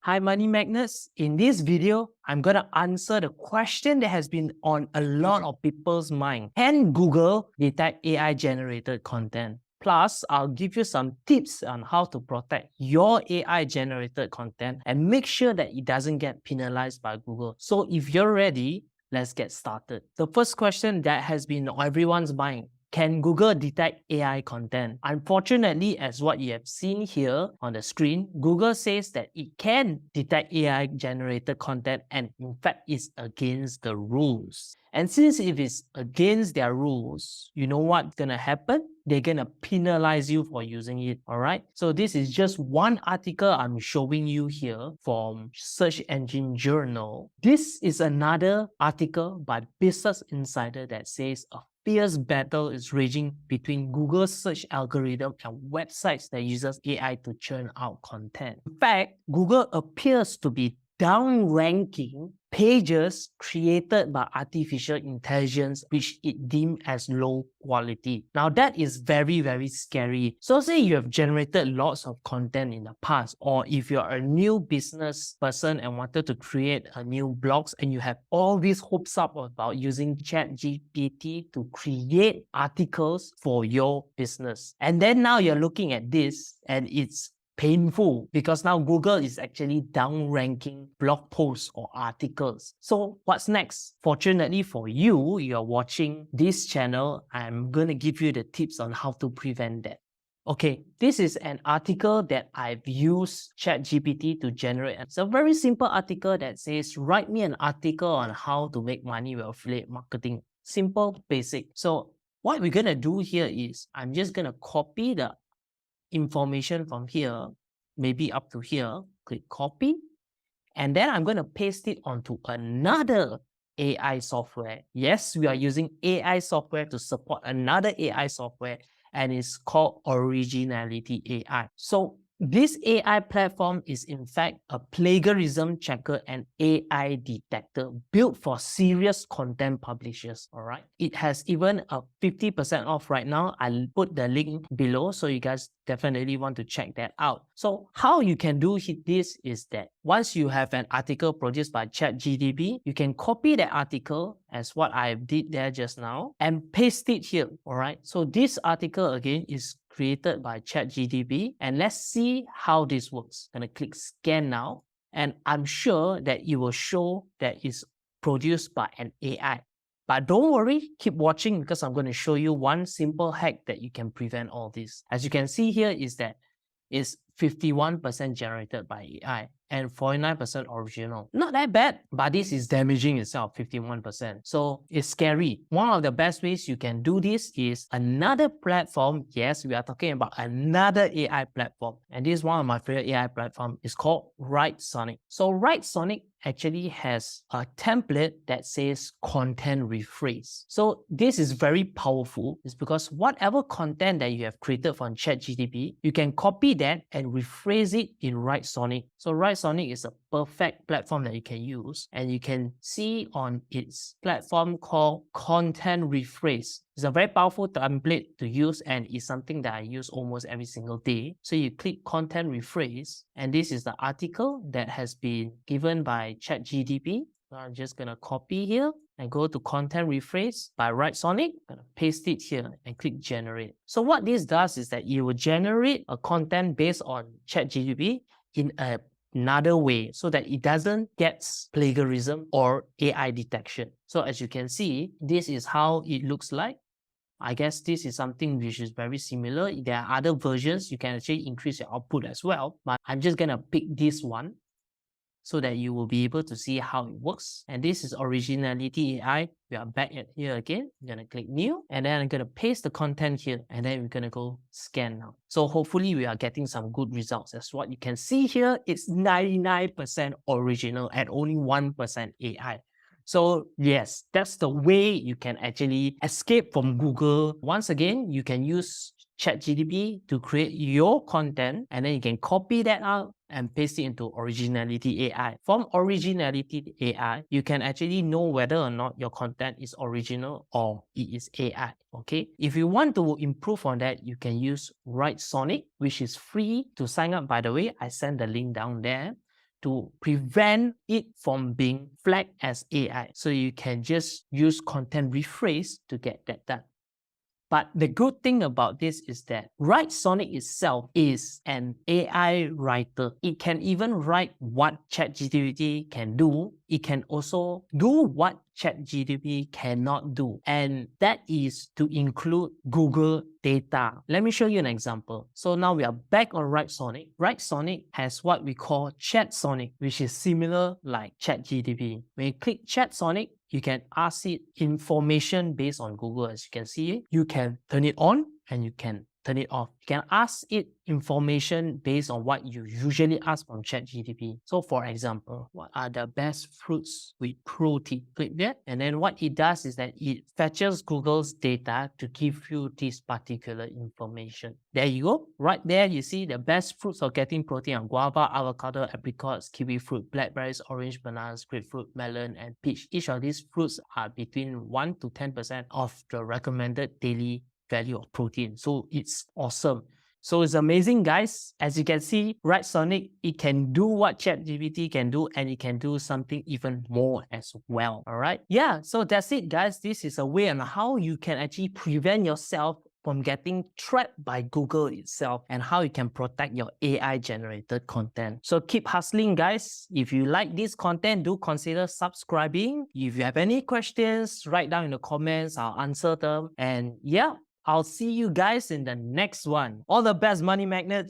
Hi Money Magnets, in this video, I'm going to answer the question that has been on a lot of people's mind. Can Google detect AI generated content? Plus, I'll give you some tips on how to protect your AI generated content and make sure that it doesn't get penalized by Google. So if you're ready, let's get started. The first question that has been on everyone's mind: can Google detect AI content? Unfortunately, as what you have seen here on the screen, Google says that it can detect AI generated content and in fact is against the rules. And since if it's against their rules, you know what's gonna happen? They're gonna penalize you for using it, alright? So this is just one article I'm showing you here from Search Engine Journal. This is another article by Business Insider that says a fierce battle is raging between Google's search algorithm and websites that uses AI to churn out content. In fact, Google appears to be downranking pages created by artificial intelligence which it deemed as low quality. Now that is very, very scary. So say you have generated lots of content in the past, or if you're a new business person and wanted to create a new blogs and you have all these hopes up about using ChatGPT to create articles for your business. And then now you're looking at this and it's painful because now Google is actually downranking blog posts or articles. So what's next? Fortunately for you, you're watching this channel. I'm going to give you the tips on how to prevent that. Okay, this is an article that I've used ChatGPT to generate. It's a very simple article that says, write me an article on how to make money with affiliate marketing. Simple, basic. So what we're going to do here is I'm just going to copy the information from here, maybe up to here, click copy, and then I'm going to paste it onto another AI software. Yes, we are using AI software to support another AI software, and it's called Originality AI. So this AI platform is in fact a plagiarism checker and AI detector built for serious content publishers, all right? It has even a 50% off right now. I'll put the link below so you guys definitely want to check that out. So how you can do this is that once you have an article produced by ChatGPT, you can copy that article as what I did there just now and paste it here, all right? So this article again is created by ChatGPT, and let's see how this works. I'm gonna click scan now, and I'm sure that it will show that it's produced by an AI. But don't worry, keep watching because I'm going to show you one simple hack that you can prevent all this. As you can see here is that it's 51% generated by AI and 49% original. Not that bad, but this is damaging itself, 51%. So it's scary. One of the best ways you can do this is another platform. Yes, we are talking about another AI platform. And this is one of my favorite AI platforms. It's called WriteSonic. So WriteSonic actually has a template that says content rephrase. So this is very powerful. It's because whatever content that you have created from ChatGPT, you can copy that and rephrase it in WriteSonic. So WriteSonic is a perfect platform that you can use, and you can see on its platform called Content Rephrase. It's a very powerful template to use and it's something that I use almost every single day. So you click Content Rephrase, and this is the article that has been given by ChatGPT. So I'm just going to copy here and go to Content Rephrase by WriteSonic. I'm going to paste it here and click Generate. So what this does is that it will generate a content based on ChatGPT in another way so that it doesn't get plagiarism or AI detection. So as you can see, this is how it looks like. I guess this is something which is very similar. There are other versions. You can actually increase your output as well, but I'm just going to pick this one so that you will be able to see how it works. And this is Originality AI. We are back at here again. I'm going to click new, and then I'm going to paste the content here, and then we're going to go scan now. So hopefully we are getting some good results. As what you can see here, it's 99% original and only 1% AI. So yes, that's the way you can actually escape from Google. Once again, you can use ChatGPT to create your content, and then you can copy that out and paste it into Originality AI. From Originality AI, you can actually know whether or not your content is original or it is AI. Okay, if you want to improve on that, you can use WriteSonic, which is free to sign up. By the way, I send the link down there. to prevent it from being flagged as AI. So you can just use content rephrase to get that done. But the good thing about this is that WriteSonic itself is an AI writer. It can even write what ChatGPT can do. It can also do what ChatGPT cannot do. And that is to include Google data. Let me show you an example. So now we are back on WriteSonic. WriteSonic has what we call ChatSonic, which is similar like ChatGPT. When you click ChatSonic, you can ask it information based on Google. As you can see, you can turn it on and you can turn it off. You can ask it information based on what you usually ask from ChatGPT. So for example, what are the best fruits with protein? Click that, and then what it does is that it fetches Google's data to give you this particular information. There you go. Right there, you see the best fruits of getting protein are guava, avocado, apricots, kiwi fruit, blackberries, orange, bananas, grapefruit, melon, and peach. Each of these fruits are between 1 to 10% of the recommended daily value of protein. So it's awesome. So it's amazing, guys. As you can see, WriteSonic, it can do what ChatGPT can do, and it can do something even more as well. All right. Yeah. So that's it, guys. This is a way on how you can actually prevent yourself from getting trapped by Google itself and how you can protect your AI generated content. So keep hustling, guys. If you like this content, do consider subscribing. If you have any questions, write down in the comments. I'll answer them. And yeah, I'll see you guys in the next one. All the best, money magnets.